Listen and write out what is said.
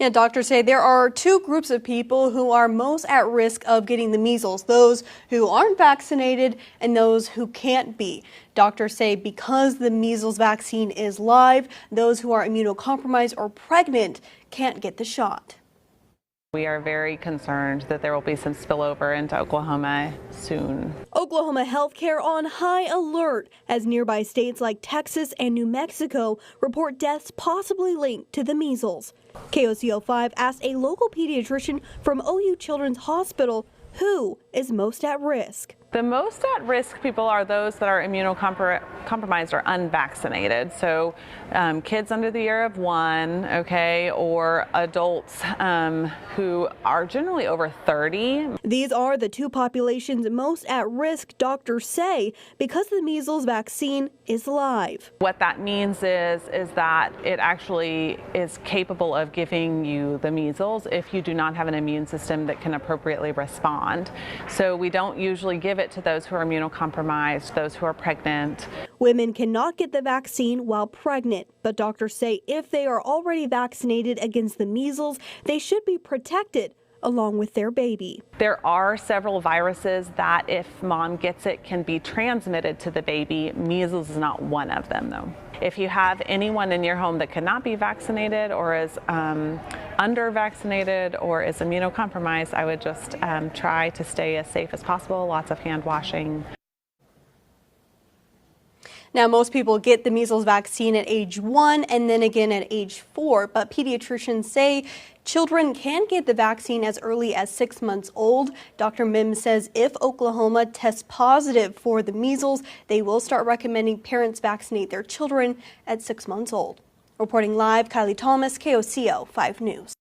Yeah, doctors say there are two groups of people who are most at risk of getting the measles, those who aren't vaccinated and those who can't be. Doctors say because the measles vaccine is live, those who are immunocompromised or pregnant can't get the shot. We are very concerned that there will be some spillover into Oklahoma soon. Oklahoma healthcare on high alert as nearby states like Texas and New Mexico report deaths possibly linked to the measles. KOCO 5 asked a local pediatrician from OU Children's Hospital who is most at risk. The most at-risk people are those that are immunocompromised or unvaccinated. So kids under the year of 1, okay, or adults who are generally over 30. These are the two populations most at risk, doctors say, because the measles vaccine is live. What that means is that it actually is capable of giving you the measles if you do not have an immune system that can appropriately respond. So we don't usually give it to those who are immunocompromised, those who are pregnant. Women cannot get the vaccine while pregnant, but doctors say if they are already vaccinated against the measles, they should be protected along with their baby. There are several viruses that if mom gets it can be transmitted to the baby. Measles is not one of them though. If you have anyone in your home that cannot be vaccinated or is under vaccinated or is immunocompromised, I would just try to stay as safe as possible, lots of hand washing. Now, most people get the measles vaccine at age 1 and then again at age 4, but pediatricians say children can get the vaccine as early as 6 months old. Dr. Mims says if Oklahoma tests positive for the measles, they will start recommending parents vaccinate their children at 6 months old. Reporting live, Kylie Thomas, KOCO 5 News.